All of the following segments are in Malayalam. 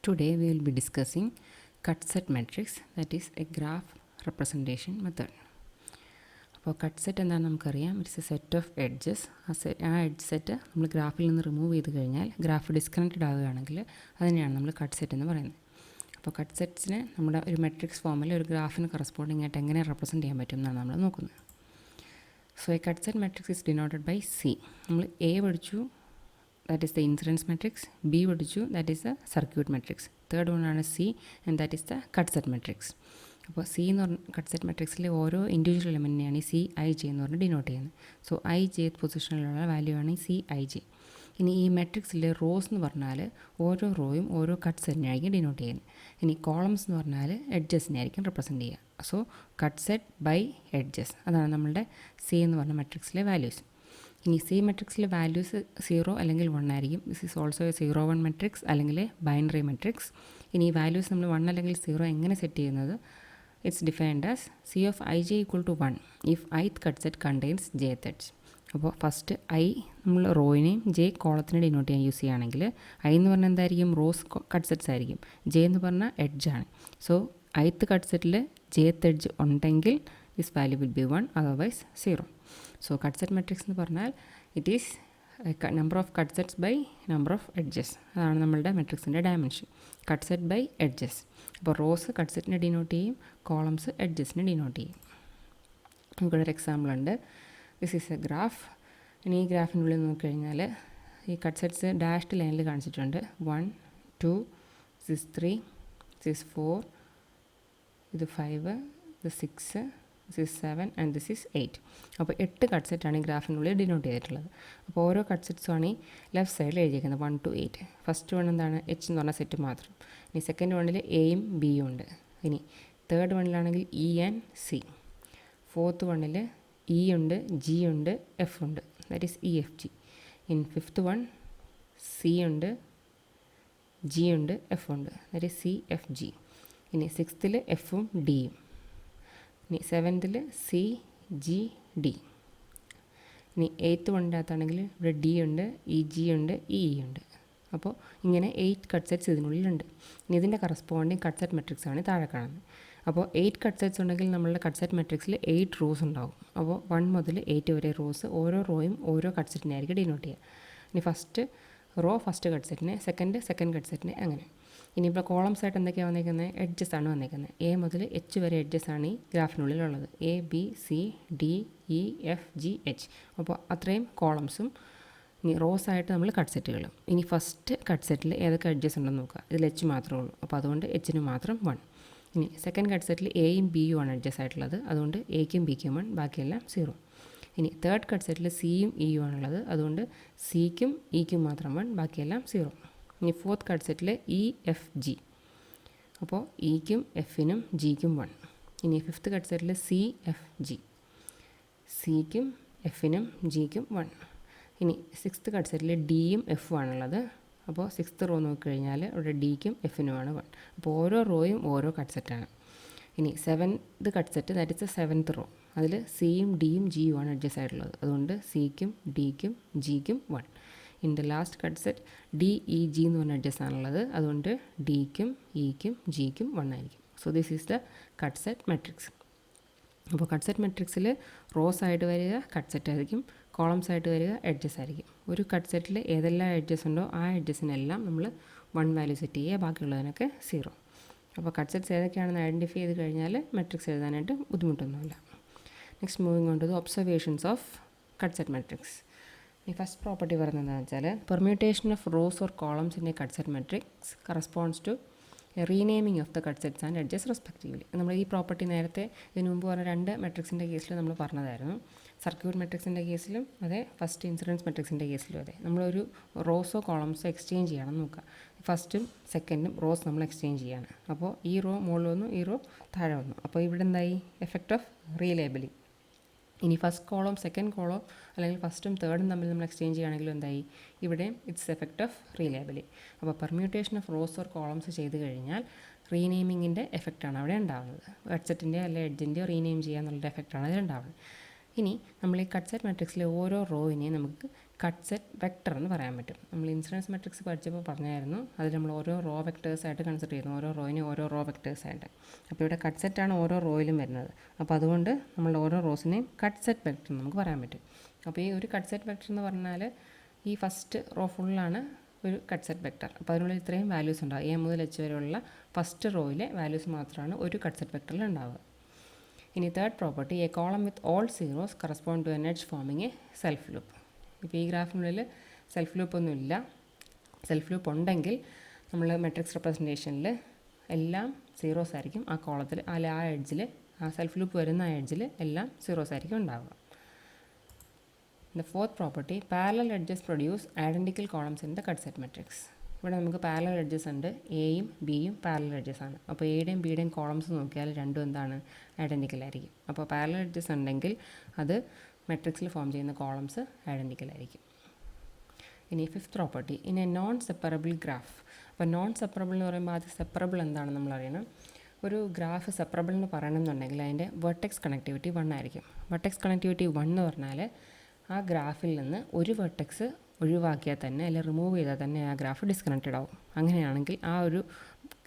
Today we will be discussing cut set matrix, that is a graph representation method. അപ്പോൾ കട്ട് സെറ്റ് എന്താണെന്ന് നമുക്കറിയാം. It's A set of edges. ആ എഡ്ജ് സെറ്റ് നമ്മൾ ഗ്രാഫിൽ നിന്ന് റിമൂവ് ചെയ്ത് കഴിഞ്ഞാൽ ഗ്രാഫ് ഡിസ്കണക്റ്റഡ് ആവുകയാണെങ്കിൽ അതിനെയാണ് നമ്മൾ കട്ട് സെറ്റ് എന്ന് പറയുന്നത്. അപ്പോൾ കട്ട് സെറ്റ്സിനെ നമ്മുടെ ഒരു മെട്രിക്സ് ഫോമിൽ ഒരു ഗ്രാഫിന് കറസ്പോണ്ടിങ് ആയിട്ട് എങ്ങനെ റെപ്രസെൻറ്റ് ചെയ്യാൻ പറ്റും എന്നാണ് നമ്മൾ നോക്കുന്നത്. So a cut set matrix is denoted by C. നമ്മൾ എ പഠിച്ചു, that is the incidence matrix. B പഠിച്ചു, that is the circuit matrix. Third one ആണ് C, and that is the cut set matrix. അപ്പോൾ സി എന്ന് പറഞ്ഞ കട്ട് സെറ്റ് മെട്രിക്സിലെ ഓരോ ഇൻഡിവിജ്വൽ എലമെൻറ്റിനെയാണ് ഈ സി ഐ ജെ എന്ന് പറഞ്ഞ് ഡിനോട്ട് ചെയ്യുന്നത്. സോ ഐ ജെ പൊസിഷനിലുള്ള വാല്യൂ ആണ് ഈ സി ഐ ജെ. ഇനി ഈ മെട്രിക്സിലെ റോസ് എന്ന് പറഞ്ഞാൽ ഓരോ റോയും ഓരോ കട്ട് സെറ്റിനായിരിക്കും ഡിനോട്ട് ചെയ്യുന്നത്. ഇനി കോളംസ് എന്ന് പറഞ്ഞാൽ എഡ്ജസിനെ ആയിരിക്കും റെപ്രസെൻറ്റ് ചെയ്യുക. So cut set by edges, അതാണ് നമ്മളുടെ സി എന്ന് പറഞ്ഞ മെട്രിക്സിലെ വാല്യൂസ്. ഇനി സി മെട്രിക്സിലെ വാല്യൂസ് 0 അല്ലെങ്കിൽ 1 ആയിരിക്കും. This is also a 0-1 matrix അല്ലെങ്കിൽ ബൈനറി മെട്രിക്സ്. ഇനി ഈ വാല്യൂസ് നമ്മൾ 1 അല്ലെങ്കിൽ 0 എങ്ങനെ സെറ്റ് ചെയ്യുന്നത്? It's defined as C of I J equal to 1 if ith cut set contains jth edge. അപ്പോൾ ഫസ്റ്റ് ഐ നമ്മൾ റോയിനെയും ജെ കോളത്തിനെ ഡിനോട്ട് ചെയ്യാൻ യൂസ് ചെയ്യുകയാണെങ്കിൽ ഐ എന്ന് പറഞ്ഞാൽ എന്തായിരിക്കും? റോസ് കട്ട് സെറ്റ്സ് ആയിരിക്കും. ജെ എന്ന് പറഞ്ഞാൽ എഡ്ജാണ്. സോ ith കട്ട് സെറ്റിൽ jth എഡ്ജ് ഉണ്ടെങ്കിൽ this value will be 1, otherwise 0. So cut set matrix എന്ന് പറഞ്ഞാൽ it is number of cut sets by number of edges. അതാണ് നമ്മളുടെ മെട്രിക്സിൻ്റെ dimension, cut set by edges. അപ്പോൾ റോസ് കട്ട് സെറ്റിനെ ഡിനോട്ട് ചെയ്യും, കോളംസ് എഡ്ജസിനെ ഡിനോട്ട് ചെയ്യും. നമുക്കൊരു എക്സാമ്പിൾ ഉണ്ട്. This is a graph. ഇനി ഈ ഗ്രാഫിനുള്ളിൽ നോക്കിക്കഴിഞ്ഞാൽ ഈ കട്ട് സെറ്റ്സ് ഡാഷ്ഡ് ലൈനിൽ കാണിച്ചിട്ടുണ്ട്. 1, 2, this is 3, this is 4, ഇത് 5, ഇത് 6, this is 7 and this is 8. അപ്പോൾ 8 കട്ട് സെറ്റാണ് ഈ ഗ്രാഫിനുള്ളിൽ ഡിനോട്ട് ചെയ്തിട്ടുള്ളത്. അപ്പോൾ ഓരോ കട്ട് സെറ്റ്സുമാണ് ഈ ലെഫ്റ്റ് സൈഡിൽ എഴുതിയിരിക്കുന്നത് 1 to 8. ഫസ്റ്റ് വൺ എന്താണ്? എച്ച് എന്ന് പറഞ്ഞ സെറ്റ് മാത്രം. ഇനി സെക്കൻഡ് വണ്ണിൽ എയും ബിയും ഉണ്ട്. ഇനി തേർഡ് വണ്ണിലാണെങ്കിൽ ഇ ആൻഡ് സി. ഫോർത്ത് വണ്ണിൽ ഇ ഉണ്ട്, ജി ഉണ്ട്, എഫ് ഉണ്ട്, that is E F G. In fifth one C ഉണ്ട്, ജി ഉണ്ട്, എഫ് ഉണ്ട്, that is C F G. ഇനി സിക്സ്ത്തിൽ എഫും ഡിയും. ഇനി സെവൻത്തിൽ സി ജി ഡി. ഇനി എയ്ത്ത് വണ്ണിൻ്റെ അകത്താണെങ്കിൽ ഇവിടെ ഡി ഉണ്ട്, ഇ ജി ഉണ്ട്, ഇ ഉണ്ട്. അപ്പോൾ ഇങ്ങനെ 8 കട്ട് സെറ്റ്സ് ഇതിനുള്ളിലുണ്ട്. ഇനി ഇതിൻ്റെ കറസ്പോണ്ടിങ് കട്ട് സെറ്റ് മെട്രിക്സ് ആണ് താഴെ കാണുന്നത്. അപ്പോൾ 8 കട്ട് സെറ്റ്സ് ഉണ്ടെങ്കിൽ നമ്മളുടെ കട്ട് സെറ്റ് മെട്രിക്സിൽ 8 റോസ് ഉണ്ടാവും. അപ്പോൾ 1 മുതൽ 8 വരെ റോസ്, ഓരോ റോയും ഓരോ കട്ട് സെറ്റിനെ ആയിരിക്കും ഡിനോട്ട് ചെയ്യുക. ഇനി ഫസ്റ്റ് റോ ഫസ്റ്റ് കട്ട് സെറ്റിനെ, സെക്കൻഡ് കട്ട് സെറ്റിനെ, അങ്ങനെ. ഇനിയിപ്പോൾ കോളംസ് ആയിട്ട് എന്തൊക്കെയാണ് വന്നേക്കുന്നത്? എഡ്ജസ് ആണ് വന്നേക്കുന്നത്. എ മുതൽ എച്ച് വരെ എഡ്ജസ് ആണ് ഈ ഗ്രാഫിനുള്ളിലുള്ളത്. A B C D E F G H. അപ്പോൾ അത്രയും കോളംസും ഇനി റോസ് ആയിട്ട് നമ്മൾ കട്ട് സെറ്റുകളും. ഇനി ഫസ്റ്റ് കട്ട് സെറ്റിൽ ഏതൊക്കെ എഡ്ജസ് ഉണ്ടെന്ന് നോക്കുക. ഇതിൽ എച്ച് മാത്രമേ ഉള്ളൂ, അപ്പോൾ അതുകൊണ്ട് എച്ചിന് മാത്രം 1. ഇനി സെക്കൻഡ് കട്ട് സെറ്റിൽ എയും ബിയും ആണ് എഡ്ജസ് ആയിട്ടുള്ളത്, അതുകൊണ്ട് എക്കും ബിക്കും 1, ബാക്കിയെല്ലാം 0. ഇനി തേർഡ് കട്ട് സെറ്റിൽ സിയും ഇയും ആണുള്ളത്, അതുകൊണ്ട് സിക്കും ഇക്കും മാത്രം 1, ബാക്കിയെല്ലാം 0. ഇനി ഫോർത്ത് കട്ട് സെറ്റിൽ ഇ എഫ് ജി, അപ്പോൾ ഇക്കും എഫിനും ജിക്കും 1. ഇനി ഫിഫ്ത്ത് കട്ട് സെറ്റിൽ സി എഫ് ജി, സിക്കും എഫിനും ജിക്കും 1. ഇനി സിക്സ്ത് കട്ട് സെറ്റിൽ ഡിയും എഫും ആണുള്ളത്, അപ്പോൾ സിക്സ്ത് റോ നോക്കിക്കഴിഞ്ഞാൽ ഇവിടെ ഡിക്കും എഫിനുമാണ് 1. അപ്പോൾ ഓരോ റോയും ഓരോ കട്ട് സെറ്റാണ്. ഇനി seventh cut set, that is a 7th row. അതിൽ സിയും ഡിയും ജിയും ആണ് അഡ്ജസ്റ്റ് ആയിട്ടുള്ളത്, അതുകൊണ്ട് സിക്കും ഡിക്കും ജിക്കും 1. In the last cut set D E G എന്ന് പറഞ്ഞ അഡ്ജസ്റ്റ് ആണുള്ളത്, അതുകൊണ്ട് ഡിക്കും ഇക്കും ജിക്കും 1 ആയിരിക്കും. So this is the cut set matrix. അപ്പോൾ കട്ട് സെറ്റ് മെട്രിക്സിൽ റോസ് ആയിട്ട് വരിക കട്ട് സെറ്റ് ആയിരിക്കും, കോളംസ് ആയിട്ട് വരിക എഡ്ജസ് ആയിരിക്കും. ഒരു കട്ട് സെറ്റിൽ ഏതെല്ലാം എഡ്ജസ് ഉണ്ടോ ആ എഡ്ജസിനെല്ലാം നമ്മൾ 1 വാല്യൂ സെറ്റ് ചെയ്യുക, ബാക്കിയുള്ളതിനൊക്കെ 0. അപ്പോൾ കട്ട് സെറ്റ്സ് ഏതൊക്കെയാണെന്ന് ഐഡൻറ്റിഫൈ ചെയ്ത് കഴിഞ്ഞാൽ മെട്രിക്സ് എഴുതാനായിട്ട് ബുദ്ധിമുട്ടൊന്നുമില്ല. Next moving on to the observations of cut set matrix. ഈ ഫസ്റ്റ് പ്രോപ്പർട്ടി പറയുന്നത് എന്താണെന്ന് വെച്ചാൽ permutation of rows or columns in a cut set matrix corresponds to renaming of the cut sets and edges respectively. നമ്മൾ ഈ പ്രോപ്പർട്ടി നേരത്തെ ഇതിനു മുമ്പ് പറഞ്ഞ 2 മെട്രിക്സിൻ്റെ കേസിൽ നമ്മൾ പറഞ്ഞതായിരുന്നു. സർക്യൂട്ട് മെട്രിക്സിൻ്റെ കേസിലും അതെ, ഫസ്റ്റ് ഇൻസിഡൻസ് മെട്രിക്സിൻ്റെ കേസിലും അതെ. നമ്മളൊരു റോസോ കോളംസോ എക്സ്ചേഞ്ച് ചെയ്യണം നോക്കുക. ഫസ്റ്റും സെക്കൻഡും റോസ് നമ്മൾ എക്സ്ചേഞ്ച് ചെയ്യാണ്. അപ്പോൾ ഈ റോ മുകളിൽ വന്നു, ഈ റോ താഴെ വന്നു. അപ്പോൾ ഇവിടെ എന്തായി? Effect of relabelling. ഇനി ഫസ്റ്റ് കോളം സെക്കൻഡ് കോളം അല്ലെങ്കിൽ ഫസ്റ്റും തേർഡും തമ്മിൽ നമ്മൾ എക്സ്ചേഞ്ച് ചെയ്യുകയാണെങ്കിലും എന്തായി? ഇവിടെ ഇറ്റ്സ് എഫക്റ്റ് ഓഫ് റീലേബിളിംഗ്. അപ്പോൾ permutation of rows or columns ചെയ്ത് കഴിഞ്ഞാൽ റീനെയിമിങ്ങിൻ്റെ എഫക്റ്റാണ് അവിടെ ഉണ്ടാകുന്നത്. കട്ട് സെറ്റിൻ്റെയോ അല്ലെങ്കിൽ എഡ്ജിൻ്റെയോ റീനെയിം ചെയ്യാന്നുള്ള എഫക്റ്റാണ് അതിൽ ഉണ്ടാകുന്നത്. ഇനി നമ്മൾ ഈ കട്ട് സെറ്റ് മെട്രിക്സിലെ ഓരോ റോയിനെയും നമുക്ക് കട്ട് സെറ്റ് വെക്ടർ എന്ന് പറയാൻ പറ്റും. നമ്മൾ ഇൻസിഡൻസ് മെട്രിക്സ് പഠിച്ചപ്പോൾ പറഞ്ഞായിരുന്നു, അതിൽ നമ്മൾ ഓരോ റോ വെക്ടേഴ്സായിട്ട് കൺസിഡർ ചെയ്യുന്നു, ഓരോ റോയിനെ ഓരോ റോ വെക്ടേഴ്സായിട്ട്. അപ്പോൾ ഇവിടെ കട്ട് സെറ്റാണ് ഓരോ റോയിലും വരുന്നത്. അപ്പോൾ അതുകൊണ്ട് നമ്മൾ ഓരോ റോസിനെയും കട്ട് സെറ്റ് വെക്ടർ നമുക്ക് പറയാൻ പറ്റും. അപ്പോൾ ഈ ഒരു കട്ട് സെറ്റ് വെക്ടർ എന്ന് പറഞ്ഞാൽ ഈ ഫസ്റ്റ് റോ ഫുള്ളാണ് ഒരു കട്ട് സെറ്റ് വെക്ടർ. അപ്പോൾ അതിനുള്ളിൽ ഇത്രയും വാല്യൂസ് ഉണ്ടാകും. എ മുതൽ എച്ച് വരെയുള്ള ഫസ്റ്റ് റോയിലെ വാല്യൂസ് മാത്രമാണ് ഒരു കട്ട് സെറ്റ് വെക്ടറിൽ ഉണ്ടാവുക. ഇനി third property, a column with all zeros correspond to an edge forming a self loop. ഇപ്പോൾ ഈ ഗ്രാഫിനുള്ളിൽ സെൽഫ് ലൂപ്പൊന്നുമില്ല. സെൽഫ് ലൂപ്പ് ഉണ്ടെങ്കിൽ നമ്മൾ മെട്രിക്സ് റെപ്രസെൻറ്റേഷനിൽ എല്ലാം സീറോസ് ആയിരിക്കും. ആ കോളത്തിൽ ആ എഡ്ജിൽ, ആ സെൽഫ് ലൂപ്പ് വരുന്ന ആ എഡ്ജിൽ എല്ലാം സീറോസ് ആയിരിക്കും ഉണ്ടാവുക. The fourth property, parallel edges produce identical columns in the cut set matrix. ഇവിടെ നമുക്ക് പാരലൽ എഡ്ജസ് ഉണ്ട്. എയും ബിയും പാരലൽ എഡ്ജസ് ആണ്. അപ്പോൾ എയുടെയും ബിയുടെയും കോളംസ് നോക്കിയാൽ രണ്ടും എന്താണ്, ഐഡൻറ്റിക്കൽ ആയിരിക്കും. അപ്പോൾ പാരലൽ എഡ്ജസ് ഉണ്ടെങ്കിൽ അത് മെട്രിക്സിൽ ഫോം ചെയ്യുന്ന കോളംസ് ഐഡൻറ്റിക്കൽ ആയിരിക്കും. ഇനി fifth property, in A non separable graph. അപ്പോൾ നോൺ സെപ്പറബിൾ എന്ന് പറയുമ്പോൾ ആദ്യം സെപ്പറബിൾ എന്താണെന്ന് നമ്മൾ അറിയണം. ഒരു ഗ്രാഫ് സെപ്പറബിൾ എന്ന് പറയണമെന്നുണ്ടെങ്കിൽ അതിൻ്റെ വെർട്ടെക്സ് കണക്ടിവിറ്റി 1 ആയിരിക്കും. വെർട്ടെക്സ് കണക്ടിവിറ്റി 1 എന്ന് പറഞ്ഞാൽ ആ ഗ്രാഫിൽ നിന്ന് ഒരു വെർട്ടെക്സ് ഒഴിവാക്കിയാൽ തന്നെ, അല്ലെങ്കിൽ റിമൂവ് ചെയ്താൽ തന്നെ ആ ഗ്രാഫ് ഡിസ്കണക്റ്റഡ് ആവും. അങ്ങനെയാണെങ്കിൽ ആ ഒരു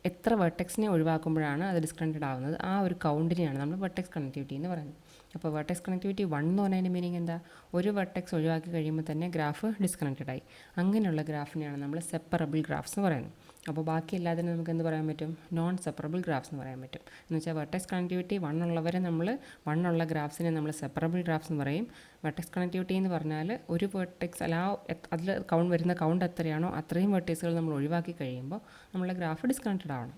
എത്ര വെർട്ടെക്സിനെ ഒഴിവാക്കുമ്പോഴാണ് അത് ഡിസ്കണക്റ്റഡ് ആവുന്നത്, ആ ഒരു കൗണ്ടിനെയാണ് നമ്മൾ വെർട്ടെക്സ് കണക്ടിവിറ്റി എന്ന് പറയുന്നത്. അപ്പോൾ വെർട്ടെക്സ് കണക്ടിവിറ്റി 1 എന്ന് പറഞ്ഞതിൻ്റെ മീനിങ് എന്താ, ഒരു വെർട്ടെക്സ് ഒഴിവാക്കി കഴിയുമ്പോൾ തന്നെ ഗ്രാഫ് ഡിസ്കണക്റ്റഡ് ആയി. അങ്ങനെയുള്ള ഗ്രാഫിനെയാണ് നമ്മൾ സെപ്പറബിൾ ഗ്രാഫ്സ് എന്ന് പറയുന്നത്. അപ്പോൾ ബാക്കി എല്ലാത്തിനും നമുക്ക് എന്ത് പറയാൻ പറ്റും, നോൺ സെപ്പറബിൾ ഗ്രാഫ്സ് എന്ന് പറയാൻ പറ്റും. എന്ന് വെച്ചാൽ വെർട്ടെക്സ് കണക്ടിവിറ്റി 1 ഉള്ളവരെ നമ്മൾ 1 ഉള്ള ഗ്രാഫ്സിനെ നമ്മൾ സെപ്പറബിൾ ഗ്രാഫ്സ് എന്ന് പറയും. വെർട്ടെക്സ് കണക്ടിവിറ്റി എന്ന് പറഞ്ഞാൽ ഒരു വെർട്ടെക്സ് അതിൽ വരുന്ന കൗണ്ട് എത്രയാണോ അത്രയും വെർട്ടീസുകൾ നമ്മൾ ഒഴിവാക്കി കഴിയുമ്പോൾ നമ്മളെ ഗ്രാഫ് ഡിസ്കണക്റ്റഡ് ആവണം.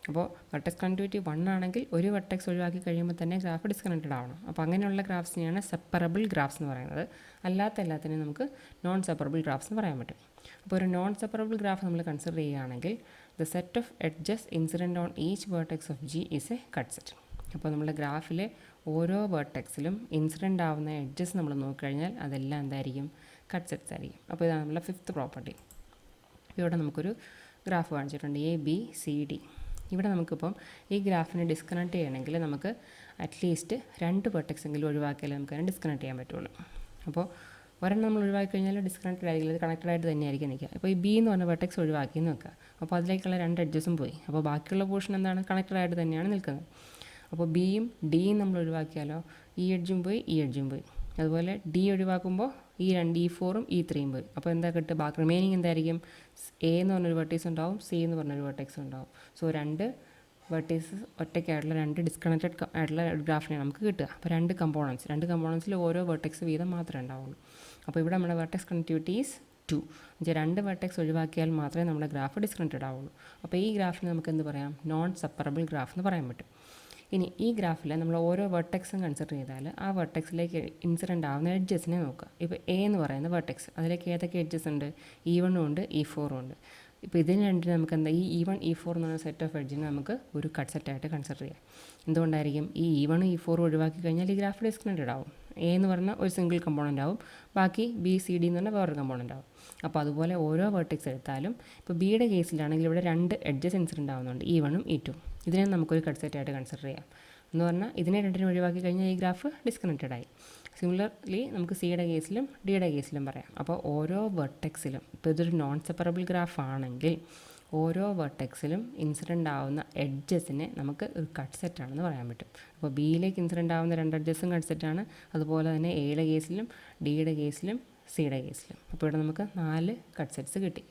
അപ്പോൾ വെർട്ടെക്സ് കണക്ടിവിറ്റി 1 ആണെങ്കിൽ ഒരു വെർട്ടെക്സ് ഒഴിവാക്കി കഴിയുമ്പോൾ തന്നെ ഗ്രാഫ് ഡിസ്കണക്റ്റഡ് ആവണം. അപ്പോൾ അങ്ങനെയുള്ള ഗ്രാഫ്സിനെയാണ് സെപ്പറബിൾ ഗ്രാഫ്സ് എന്ന് പറയുന്നത്. അല്ലാത്ത എല്ലാത്തിനെയും നമുക്ക് നോൺ സെപ്പറബിൾ ഗ്രാഫ്സ് എന്ന് പറയാൻ പറ്റും. അപ്പോൾ ഒരു നോൺ സെപ്പറബിൾ ഗ്രാഫ് നമ്മൾ കൺസിഡർ ചെയ്യുകയാണെങ്കിൽ the set of edges incident on each vertex of G is A cut set. അപ്പോൾ നമ്മുടെ ഗ്രാഫിലെ ഓരോ വെർട്ടെക്സിലും ഇൻസിഡൻ്റ് ആവുന്ന എഡ്ജസ് നമ്മൾ നോക്കിക്കഴിഞ്ഞാൽ അതെല്ലാം എന്തായിരിക്കും, കട്ട് സെറ്റ്സ് ആയിരിക്കും. അപ്പോൾ ഇതാണ് നമ്മുടെ ഫിഫ്ത്ത് പ്രോപ്പർട്ടി. ഇവിടെ നമുക്കൊരു ഗ്രാഫ് കാണിച്ചിട്ടുണ്ട്, എ ബി സി ഡി. ഇവിടെ നമുക്കിപ്പം ഈ ഗ്രാഫിനെ ഡിസ്കണക്ട് ചെയ്യണമെങ്കിൽ നമുക്ക് അറ്റ്ലീസ്റ്റ് 2 വെർട്ടെക്സ് എങ്കിലും ഒഴിവാക്കിയാലേ നമുക്ക് അതിനെ ഡിസ്കണക്ട് ചെയ്യാൻ പറ്റുള്ളൂ. അപ്പോൾ ഒരെണ്ണം നമ്മൾ ഒഴിവാക്കി കഴിഞ്ഞാൽ ഡിസ്കണക്റ്റഡ് ആയിരിക്കില്ല, അത് കണക്റ്റഡ് ആയിട്ട് തന്നെയായിരിക്കും നിൽക്കുക. അപ്പോൾ ഈ ബി എന്ന് പറഞ്ഞ വെർട്ടെക്സ് ഒഴിവാക്കി എന്ന് വെക്കുക. അപ്പോൾ അതിലേക്കുള്ള 2 എഡ്ജസും പോയി. അപ്പോൾ ബാക്കിയുള്ള പോർഷൻ എന്താണ്, കണക്റ്റഡ് ആയിട്ട് തന്നെയാണ് നിൽക്കുന്നത്. അപ്പോൾ ബിയും ഡിയും നമ്മൾ ഒഴിവാക്കിയാലോ ഈ എഡ്ജും പോയി ഈ എഡ്ജും പോയി. അതുപോലെ ഡി ഒഴിവാക്കുമ്പോൾ ഈ 2 E4ഉം E3യും പോയി. അപ്പോൾ എന്താ കിട്ടുക, ബാക്കി റിമൈനിങ് എന്തായിരിക്കും, എ എന്ന് പറഞ്ഞൊരു വെർട്ടീസ് ഉണ്ടാവും, സി എന്ന് പറഞ്ഞൊരു വെർട്ടെക്സ് ഉണ്ടാവും. സോ 2 വെർട്ടീസ് ഒറ്റയ്ക്കായിട്ടുള്ള 2 ഡിസ്കണക്റ്റഡ് ആയിട്ടുള്ള ഗ്രാഫിനെയാണ് നമുക്ക് കിട്ടുക. അപ്പോൾ 2 കമ്പോണൻസിൽ ഓരോ വെർട്ടെക്സ് വീതം മാത്രമേ ഉണ്ടാവുള്ളൂ. അപ്പോൾ ഇവിടെ നമ്മുടെ വെർട്ടെക്സ് കണക്ടിവിറ്റി ഈസ് 2. എന്നുവെച്ചാൽ 2 വെർട്ടെക്സ് ഒഴിവാക്കിയാൽ മാത്രമേ നമ്മുടെ ഗ്രാഫ് ഡിസ്കണക്റ്റഡ് ആവുള്ളൂ. അപ്പോൾ ഈ ഗ്രാഫിന് നമുക്ക് എന്ത് പറയാം, നോൺ സെപ്പറബിൾ ഗ്രാഫ് എന്ന് പറയാൻ പറ്റും. ഇനി ഈ ഗ്രാഫിൽ നമ്മൾ ഓരോ വെർട്ടെക്സും കൺസിഡർ ചെയ്താൽ ആ വെർട്ടെക്സിലേക്ക് ഇൻസിഡൻ്റ് ആവുന്ന എഡ്ജസിനെ നോക്കുക. ഇപ്പോൾ എ എന്ന് പറയുന്ന വെർട്ടെക്സ്, അതിലേക്ക് ഏതൊക്കെ എഡ്ജസ് ഉണ്ട്, E1 ഉണ്ട് E4 ഉണ്ട്. ഇപ്പോൾ ഇതിന് രണ്ടിന് നമുക്ക് എന്താ, ഈ E1 E4 എന്ന് പറയുന്ന സെറ്റ് ഓഫ് എഡ്ജിനെ നമുക്ക് ഒരു കട്ട് സെറ്റായിട്ട് കൺസിഡർ ചെയ്യാം. എന്തുകൊണ്ടായിരിക്കും, ഈ E1 E4 ഒഴിവാക്കി കഴിഞ്ഞാൽ ഈ ഗ്രാഫ് ഡിസ്കണക്റ്റഡ് ആവും. എ എന്ന് പറഞ്ഞാൽ ഒരു സിംഗിൾ കമ്പോണൻ്റ് ആവും, ബാക്കി ബി സി ഡി എന്ന് പറഞ്ഞാൽ വേറൊരു കമ്പോണൻ്റ് ആവും. അപ്പോൾ അതുപോലെ ഓരോ വെർട്ടെക്സ് എടുത്താലും ഇപ്പോൾ ബിയുടെ കേസിലാണെങ്കിൽ ഇവിടെ 2 എഡ്ജസ് ഇൻസിഡൻ്റ് ആവുന്നുണ്ട്, E1ഉം E2. ഇതിനെ നമുക്കൊരു കട്ട് സെറ്റായിട്ട് കൺസിഡർ ചെയ്യാം. എന്ന് പറഞ്ഞാൽ ഇതിനെ 2 ഒഴിവാക്കി കഴിഞ്ഞാൽ ഈ ഗ്രാഫ് ഡിസ്കണക്റ്റഡ് ആയി. സിമിലർലി നമുക്ക് സിയുടെ കേസിലും ഡിയുടെ കേസിലും പറയാം. അപ്പോൾ ഓരോ വെർട്ടെക്സിലും, ഇപ്പോൾ ഇതൊരു നോൺ സെപ്പറബിൾ ഗ്രാഫ് ആണെങ്കിൽ ഓരോ വെർട്ടെക്സിലും ഇൻസിഡൻ്റ് ആവുന്ന എഡ്ജസിനെ നമുക്ക് ഒരു കട്ട് സെറ്റാണെന്ന് പറയാൻ പറ്റും. അപ്പോൾ ബിയിലേക്ക് ഇൻസിഡൻ്റ് ആവുന്ന 2 എഡ്ജസും കട്ട് സെറ്റാണ്. അതുപോലെ തന്നെ എയുടെ കേസിലും ഡിയുടെ കേസിലും സിയുടെ കേസിലും. അപ്പോൾ ഇവിടെ നമുക്ക് 4 കട്ട് സെറ്റ്സ് കിട്ടി.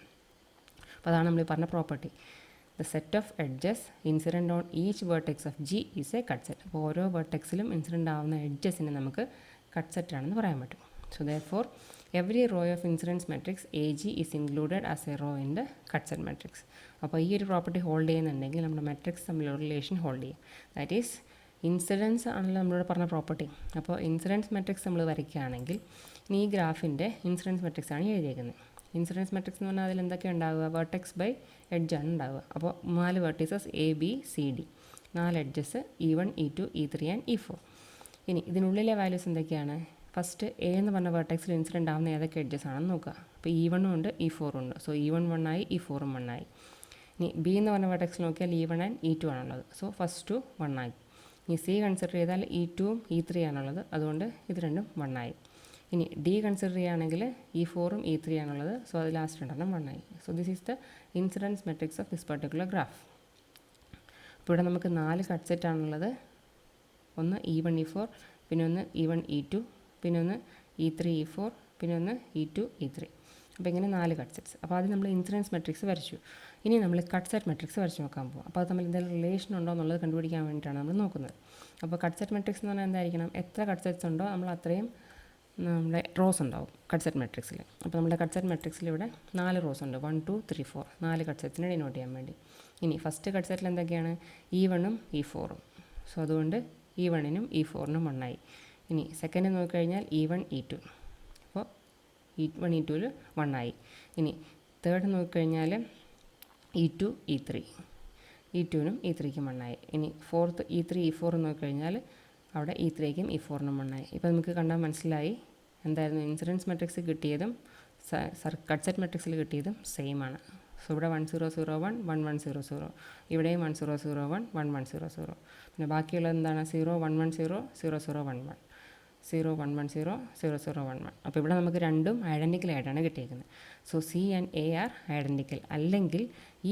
അപ്പോൾ അതാണ് നമ്മൾ പറഞ്ഞ property. The set of edges incident on each vertex of G is A cut set. അപ്പോൾ ഓരോ വെർട്ടെക്സിലും ഇൻസിഡൻ്റ് ആവുന്ന എഡ്ജസിനെ നമുക്ക് കട്ട് സെറ്റാണെന്ന് പറയാൻ പറ്റും. So therefore every row of incidence matrix A G is included as a row in the cut set matrix. അപ്പോൾ ഈ ഒരു പ്രോപ്പർട്ടി ഹോൾഡ് ചെയ്യുന്നുണ്ടെങ്കിൽ നമ്മുടെ മെട്രിക്സ് തമ്മിലുള്ള റിലേഷൻ ഹോൾഡ് ചെയ്യും. ദാറ്റ് ഈസ് ഇൻസിഡൻസ് ആണല്ലോ നമ്മളോട് പറഞ്ഞ പ്രോപ്പർട്ടി. അപ്പോൾ ഇൻസിഡൻസ് മെട്രിക്സ് നമ്മൾ വരയ്ക്കുകയാണെങ്കിൽ ഈ ഗ്രാഫിൻ്റെ ഇൻസിഡൻസ് മെട്രിക്സ് ആണ് എഴുതിയിരിക്കുന്നത്. ഇൻസിഡൻസ് മെട്രിക്സ് എന്ന് പറഞ്ഞാൽ അതിൽ എന്തൊക്കെയാണ് ഉണ്ടാവുക, വെർട്ടെക്സ് ബൈ എഡ്ജാണ് ഉണ്ടാവുക. അപ്പോൾ 4 vertices A B C D, 4 edges E1 E2 E3 and E4. ഇനി ഇതിനുള്ളിലെ വാല്യൂസ് എന്തൊക്കെയാണ്, ഫസ്റ്റ് എ എന്ന് പറഞ്ഞ വെർട്ടെക്സിൽ ഇൻസിഡൻ്റ് ആവുന്ന ഏതൊക്കെ എഡ്ജസ് ആണെന്ന് നോക്കുക. അപ്പോൾ E1 ഉണ്ട് E4 ഉണ്ട്. സോ E1 1 ആയി, E4ഉം 1 ആയി. ഇനി ബി എന്ന് പറഞ്ഞ വെർട്ടെക്സിൽ നോക്കിയാൽ E1 ആൻഡ് E2 ആണുള്ളത്. സോ ഫസ്റ്റ് 1 ആയി. ഇനി സി കൺസിഡർ ചെയ്താൽ E2ഉം E3 ആണുള്ളത്. അതുകൊണ്ട് ഇത് രണ്ടും 1 ആയി. ഇനി ഡി കൺസിഡർ ചെയ്യുകയാണെങ്കിൽ E4ഉം E3 ആണുള്ളത്. സോ അത് ലാസ്റ്റ് രണ്ടെണ്ണം 1 ആയി. So this is the incidence matrix of this particular graph. അപ്പോൾ ഇവിടെ നമുക്ക് 4 കട്ട് സെറ്റ് ആണുള്ളത്. ഒന്ന് E1 E4, പിന്നെ ഒന്ന് E1 E2, പിന്നെ ഒന്ന് E3 E4, പിന്നെ ഒന്ന് E2 E3. അപ്പോൾ ഇങ്ങനെ 4 കട്ട് സെറ്റ്സ്. അപ്പോൾ ആദ്യം നമ്മൾ ഇൻസിഡൻസ് മെട്രിക്സ് വരച്ചു. ഇനി നമ്മൾ കട്ട് സെറ്റ് മെട്രിക്സ് വരച്ച് നോക്കാൻ പോകും. അപ്പോൾ അത് തമ്മിൽ എന്തെങ്കിലും റിലേഷൻ ഉണ്ടോ എന്നുള്ളത് കണ്ടുപിടിക്കാൻ വേണ്ടിയിട്ടാണ് നമ്മൾ നോക്കുന്നത്. അപ്പോൾ കട്ട് സെറ്റ് മെട്രിക്സ് എന്ന് പറഞ്ഞാൽ എന്തായിരിക്കണം, എത്ര കട്ട് സെറ്റ്സ് ഉണ്ടോ നമ്മൾ അത്രയും നമ്മുടെ റോസ് ഉണ്ടാവും കട്ട് സെറ്റ് മെട്രിക്സിൽ. അപ്പോൾ നമ്മുടെ കട്ട് സെറ്റ് മെട്രിക്സിൽ ഇവിടെ 4 റോസ് ഉണ്ട്. 1 2 3 4 4 കട്ട് സെറ്റ്സിനെ ഡിനോട്ട് ചെയ്യാൻ വേണ്ടി. ഇനി ഫസ്റ്റ് കട്ട് സെറ്റിൽ എന്തൊക്കെയാണ്, E1ഉം E4ഉം. സോ അതുകൊണ്ട് E1നും E4നും 1 ആയി. ഇനി സെക്കൻഡ് നോക്കിക്കഴിഞ്ഞാൽ E1 E2. അപ്പോൾ E1 E2ൽ 1 ആയി. ഇനി തേർഡ് നോക്കിക്കഴിഞ്ഞാൽ E2 E3. E2നും E3ക്കും 1 ആയി. ഇനി ഫോർത്ത് E3 E4 നോക്കിക്കഴിഞ്ഞാൽ അവിടെ E3ക്കും E4നും 1 ആയി. ഇപ്പോൾ നമുക്ക് കണ്ടാൽ മനസ്സിലായി എന്തായിരുന്നു, ഇൻസിഡൻസ് മെട്രിക്സ് കിട്ടിയതും കട്ട് സെറ്റ് മെട്രിക്സിൽ കിട്ടിയതും സെയിം ആണ്. സോ ഇവിടെ 1 0 0 1 1 1 0 0, ഇവിടെയും 1 0 0 1 1 1 0 0. പിന്നെ ബാക്കിയുള്ളത് എന്താണ്, 0 1 1 0 0 0 1 1 0 1 1 0 0 0 1 1. അപ്പോൾ ഇവിടെ നമുക്ക് രണ്ടും ഐഡൻറ്റിക്കൽ ആയിട്ടാണ് കിട്ടിയിരിക്കുന്നത്. So C and A are identical. അല്ലെങ്കിൽ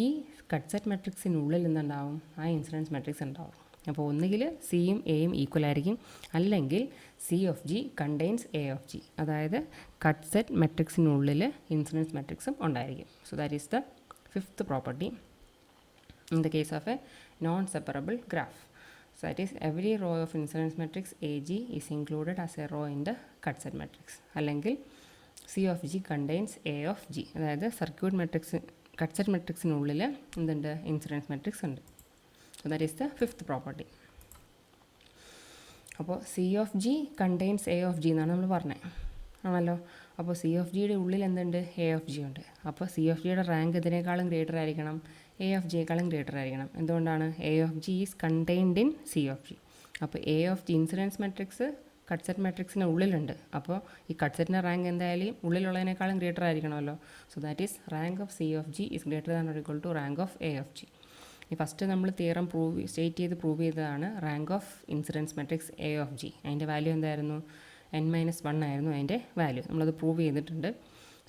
ഈ കട്ട് സെറ്റ് മെട്രിക്സിനുള്ളിൽ എന്തുണ്ടാവും, ആ ഇൻസിഡൻസ് മെട്രിക്സ് ഉണ്ടാവും. അപ്പോൾ ഒന്നുകിൽ സിയും എയും ഈക്വൽ ആയിരിക്കും, അല്ലെങ്കിൽ C of G contains A of G. അതായത് കട്ട് സെറ്റ് മെട്രിക്സിനുള്ളിൽ ഇൻസിഡൻസ് മെട്രിക്സും ഉണ്ടായിരിക്കും. So that is the fifth property in the case of A non separable graph. So that is every row of incidence matrix AG is included as a row in the cut set matrix. അല്ലെങ്കിൽ C of G contains A of G. അതായത് സർക്യൂട്ട് മെട്രിക്സ് കട്ട് സെറ്റ് മെട്രിക്സിനുള്ളിൽ എന്തുണ്ട്, ഇൻസിഡൻസ് മെട്രിക്സ് ഉണ്ട്. So that is the fifth property. അപ്പോൾ C of G contains A of G എന്നാണ് നമ്മൾ പറഞ്ഞത് ആണല്ലോ. അപ്പോൾ C of Gയുടെ ഉള്ളിൽ എന്തുണ്ട്, A of G ഉണ്ട്. അപ്പോൾ C of Gയുടെ റാങ്ക് ഇതിനേക്കാളും ഗ്രേറ്റർ ആയിരിക്കണം, A of Gയേക്കാളും ഗ്രേറ്റർ ആയിരിക്കണം. എന്തുകൊണ്ടാണ്, A of G is contained in C of G. അപ്പോൾ A of G incidence matrix cut set മെട്രിക്സിന് ഉള്ളിലുണ്ട്. അപ്പോൾ ഈ കട്ട് സെറ്റിൻ്റെ റാങ്ക് എന്തായാലും ഉള്ളിലുള്ളതിനേക്കാളും ഗ്രേറ്റർ ആയിരിക്കണമല്ലോ. So that is rank of C of G is greater than or equal to rank of A of G. ഈ ഫസ്റ്റ് നമ്മൾ തിയറം പ്രൂവ് ചെയ്തതാണ് rank of incidence matrix A of G. അതിൻ്റെ വാല്യൂ എന്തായിരുന്നു, n-1 ആയിരുന്നു അതിൻ്റെ വാല്യൂ. നമ്മളത് പ്രൂവ് ചെയ്തിട്ടുണ്ട്.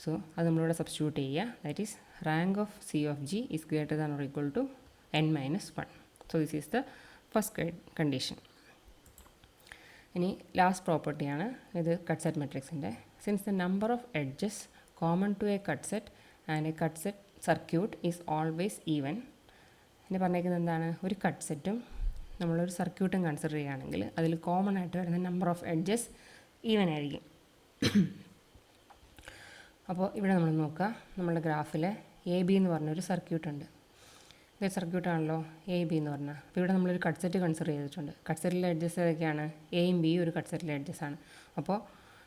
സോ അത് നമ്മളിവിടെ സബ്സ്റ്റിറ്റ്യൂട്ട് ചെയ്യുക. That is rank of C of G is greater than or equal to n-1. So this is the first condition. ഇനി ലാസ്റ്റ് പ്രോപ്പർട്ടിയാണ് ഇത് കട്ട് സെറ്റ് മെട്രിക്സിൻ്റെ. Since the number of edges common to a cut set and a cut set circuit is always even. പിന്നെ പറഞ്ഞേക്കുന്നത് എന്താണ്, ഒരു കട്ട് സെറ്റും നമ്മളൊരു സർക്യൂട്ടും കൺസിഡർ ചെയ്യുകയാണെങ്കിൽ അതിൽ കോമൺ ആയിട്ട് വരുന്ന നമ്പർ ഓഫ് എഡ്ജസ് ഈവൻ ആയിരിക്കും. അപ്പോൾ ഇവിടെ നമ്മൾ നോക്കുക, നമ്മുടെ ഗ്രാഫിൽ AB എന്ന് പറഞ്ഞൊരു സർക്യൂട്ടുണ്ട്. ഇതൊരു സർക്യൂട്ടാണല്ലോ AB എന്ന് പറഞ്ഞാൽ. അപ്പോൾ ഇവിടെ നമ്മളൊരു കട്ട് സെറ്റ് കൺസിഡർ ചെയ്തിട്ടുണ്ട്. കട്ട് സെറ്റിലെ എഡ്ജസ് ഏതൊക്കെയാണ്, എയും ബിയും ഒരു കട്ട് സെറ്റിലെ എഡ്ജസാണ്. അപ്പോൾ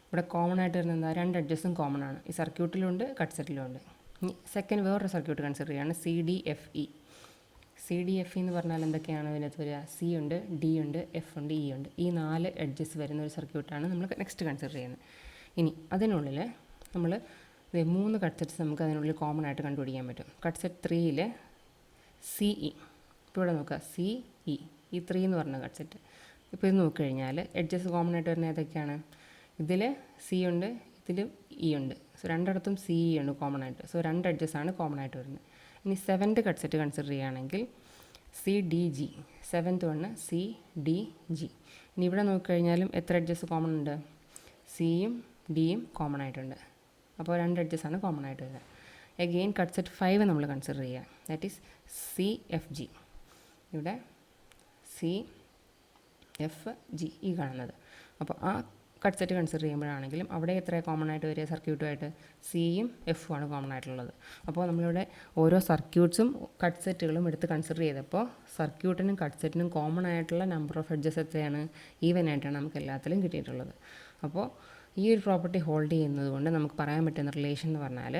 ഇവിടെ കോമൺ ആയിട്ട് വരുന്നത് എന്താ, 2 എഡ്ജസും കോമൺ ആണ്. ഈ സർക്യൂട്ടിലുണ്ട് കട്ട് സെറ്റിലുണ്ട്. ഇനി സെക്കൻഡ് വേറൊരു സർക്യൂട്ട് കൺസിഡർ ചെയ്യുകയാണ്, CDFE. CDFE എന്ന് പറഞ്ഞാൽ എന്തൊക്കെയാണ് ഇതിനകത്ത് വരിക, C ഉണ്ട്, D ഉണ്ട്, F ഉണ്ട്, E ഉണ്ട്. ഈ 4 എഡ്ജസ് വരുന്ന ഒരു സർക്യൂട്ടാണ് നമ്മൾ നെക്സ്റ്റ് കൺസിഡർ ചെയ്യുന്നത്. ഇനി അതിനുള്ളിൽ നമ്മൾ 3 കട്ട് സെറ്റ്സ് നമുക്ക് അതിനുള്ളിൽ കോമൺ ആയിട്ട് കണ്ടുപിടിക്കാൻ പറ്റും. കട്ട് സെറ്റ് 3ൽ CE. ഇപ്പോൾ ഇവിടെ നോക്കുക, CE ഈ 3 എന്ന് പറഞ്ഞ കട്ട് സെറ്റ്. ഇപ്പോൾ ഇത് നോക്കിക്കഴിഞ്ഞാൽ എഡ്ജസ് കോമൺ ആയിട്ട് വരുന്നത് ഏതൊക്കെയാണ്, ഇതിൽ C ഉണ്ട്, ഇതിലും E ഉണ്ട്. സോ രണ്ടിടത്തും CE ഉണ്ട് കോമൺ ആയിട്ട്. സോ 2 എഡ്ജസാണ് കോമൺ ആയിട്ട് വരുന്നത്. ഇനി 7th കട്ട് സെറ്റ് കൺസിഡർ ചെയ്യുകയാണെങ്കിൽ CDG, 7th വണ് CDG. ഇനി ഇവിടെ നോക്കിക്കഴിഞ്ഞാലും എത്ര എഡ്ജസ് കോമൺ ഉണ്ട്, സിയും ഡിയും കോമൺ ആയിട്ടുണ്ട്. അപ്പോൾ 2 എഡ്ജസാണ് കോമൺ ആയിട്ട് വരുന്നത്. എഗെയിൻ കട്ട് സെറ്റ് 5 നമ്മൾ കൺസിഡർ ചെയ്യുക, ദാറ്റ് ഈസ് CFG. ഇവിടെ CFG ഈ കാണുന്നത്. അപ്പോൾ ആ കട്ട് സെറ്റ് കൺസിഡർ ചെയ്യുമ്പോഴാണെങ്കിലും അവിടെ എത്ര കോമൺ ആയിട്ട് വരിക സർക്യൂട്ടുമായിട്ട്, സിയും എഫും ആണ് കോമൺ ആയിട്ടുള്ളത്. അപ്പോൾ നമ്മളിവിടെ ഓരോ സർക്യൂട്ട്സും കട്ട് സെറ്റുകളും എടുത്ത് കൺസിഡർ ചെയ്തപ്പോൾ സർക്യൂട്ടിനും കട്ട് സെറ്റിനും കോമൺ ആയിട്ടുള്ള നമ്പർ ഓഫ് എഡ്ജസ് എത്രയാണ്, ഈവൻ ആയിട്ടാണ് നമുക്ക് എല്ലാത്തിലും കിട്ടിയിട്ടുള്ളത്. അപ്പോൾ ഈ ഒരു പ്രോപ്പർട്ടി ഹോൾഡ് ചെയ്യുന്നത് കൊണ്ട് നമുക്ക് പറയാൻ പറ്റുന്ന റിലേഷൻ എന്ന് പറഞ്ഞാൽ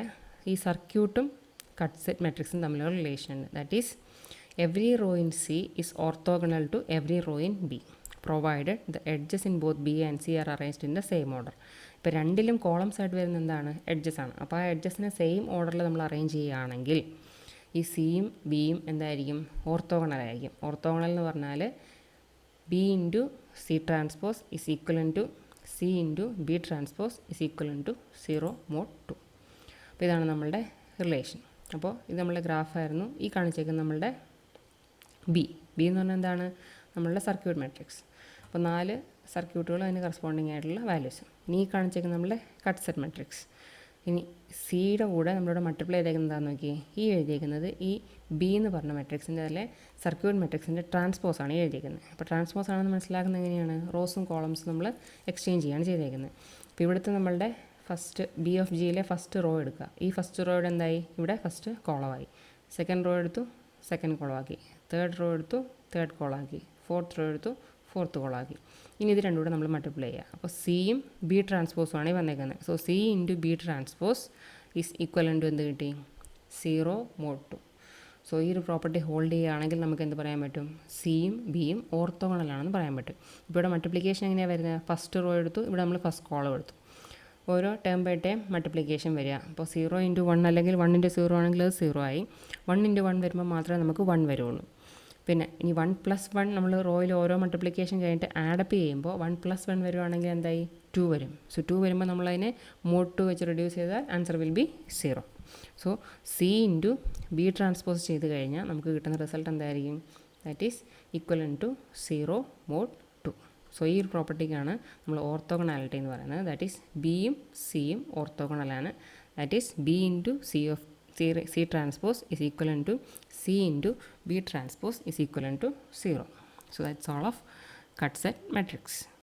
ഈ സർക്യൂട്ടും കട്ട് സെറ്റ് മെട്രിക്സും തമ്മിലുള്ള റിലേഷൻ ഉണ്ട്. That is every row in C is orthogonal to every row in B provided the edges in both B and C are arranged in the same order. ഇപ്പോൾ രണ്ടിലും കോളംസ് ആയിട്ട് വരുന്ന എന്താണ്, എഡ്ജസ് ആണ്. അപ്പോൾ ആ എഡ്ജസിനെ സെയിം ഓർഡറിൽ നമ്മൾ അറേഞ്ച് ചെയ്യുകയാണെങ്കിൽ ഈ സിയും ബിയും എന്തായിരിക്കും, ഓർത്തോഗണൽ ആയിരിക്കും. ഓർത്തോഗണൽ എന്ന് പറഞ്ഞാൽ B × C transpose is equal to C into B transpose is equal to 0 mod 2. അപ്പോൾ ഇതാണ് നമ്മളുടെ റിലേഷൻ. അപ്പോൾ ഇത് നമ്മളുടെ ഗ്രാഫായിരുന്നു. ഈ കാണിച്ചേക്കുന്നത് നമ്മളുടെ ബി എന്ന് പറഞ്ഞാൽ എന്താണ്, നമ്മളുടെ സർക്യൂട്ട് മാട്രിക്സ്. അപ്പോൾ 4 സർക്യൂട്ടുകൾ അതിന് കറസ്പോണ്ടിങ് ആയിട്ടുള്ള വാല്യൂസ്. ഇനി ഈ കാണിച്ചേക്കുന്നത് നമ്മളുടെ കട്ട് സെറ്റ് മാട്രിക്സ്. ഇനി സിയുടെ കൂടെ നമ്മളിവിടെ മൾട്ടിപ്ലൈ ചെയ്തേക്കുന്നത് എന്താണെന്ന് നോക്കിയേ, ഈ എഴുതിയേക്കുന്നത് ഈ ബി എന്ന് പറഞ്ഞ മാട്രിക്സിൻ്റെ അതിലെ സർക്യൂട്ട് മാട്രിക്സിൻ്റെ ട്രാൻസ്പോസാണ് എഴുതിയേക്കുന്നത്. അപ്പോൾ ട്രാൻസ്പോസ് ആണെന്ന് മനസ്സിലാക്കുന്നത് എങ്ങനെയാണ്, റോസും കോളംസും നമ്മൾ എക്സ്ചേഞ്ച് ചെയ്യാണ് ചെയ്തേക്കുന്നത്. അപ്പോൾ ഇവിടുത്തെ നമ്മളുടെ ഫസ്റ്റ് ബി ഓഫ് ജിയിലെ ഫസ്റ്റ് റോ എടുക്കുക. ഈ ഫസ്റ്റ് റോയുടെ എന്തായി, ഇവിടെ ഫസ്റ്റ് കോളമായി. സെക്കൻഡ് റോ എടുത്തു, സെക്കൻഡ് കോളമാക്കി. തേർഡ് റോ എടുത്തു, തേർഡ് കോളാക്കി. ഫോർത്ത് റോ എടുത്തു, ഫോർത്ത് കോളാക്കി. ഇനി ഇത് രണ്ടും കൂടെ നമ്മൾ മൾട്ടിപ്ലൈ ചെയ്യുക. അപ്പോൾ സിയും ബി ട്രാൻസ്പോസും ആണ് ഈ വന്നേക്കുന്നത്. So C into B transpose is equal to എന്ത് കിട്ടി, 0 മോഡ് 2. സോ ഈ ഒരു പ്രോപ്പർട്ടി ഹോൾഡ് ചെയ്യുകയാണെങ്കിൽ നമുക്ക് എന്ത് പറയാൻ പറ്റും, സിയും ബിയും ഓർത്തോഗണലാണെന്ന് പറയാൻ പറ്റും. ഇപ്പോൾ ഇവിടെ മൾട്ടിപ്ലിക്കേഷൻ എങ്ങനെയാണ് വരുന്നത്, ഫസ്റ്റ് റോ എടുത്തു, ഇവിടെ നമ്മൾ ഫസ്റ്റ് കോളം എടുത്തു. ഓരോ ടേം ബൈ ടേം മൾട്ടിപ്ലിക്കേഷൻ വരിക. അപ്പോൾ 0 ഇൻറ്റു 1 അല്ലെങ്കിൽ 1 ഇൻറ്റു 0 ആണെങ്കിൽ അത് 0 ആയി. 1 ഇൻറ്റു 1 വരുമ്പോൾ മാത്രമേ നമുക്ക് 1 വരുള്ളൂ. പിന്നെ ഇനി 1 + 1 നമ്മൾ റോയിൽ ഓരോ മൾട്ടിപ്ലിക്കേഷൻ കഴിഞ്ഞിട്ട് ആഡപ്പ് ചെയ്യുമ്പോൾ 1 + 1 വരുവാണെങ്കിൽ എന്തായി, 2 വരും. സോ 2 വരുമ്പോൾ നമ്മളതിനെ മോഡ് 2 വെച്ച് റെഡ്യൂസ് ചെയ്താൽ answer will be 0. So C into B transpose ചെയ്ത് കഴിഞ്ഞാൽ നമുക്ക് കിട്ടുന്ന റിസൾട്ട് എന്തായിരിക്കും, that is equal to 0 mod 2. സോ ഈ ഒരു പ്രോപ്പർട്ടിക്കാണ് നമ്മൾ ഓർത്തോഗണാലിറ്റി എന്ന് പറയുന്നത്. ദാറ്റ് ഈസ് ബിയും സിയും ഓർത്തോഗണലാണ്. That is B into C transpose is equivalent to C into B transpose is equivalent to 0. So that's all of cut set matrix.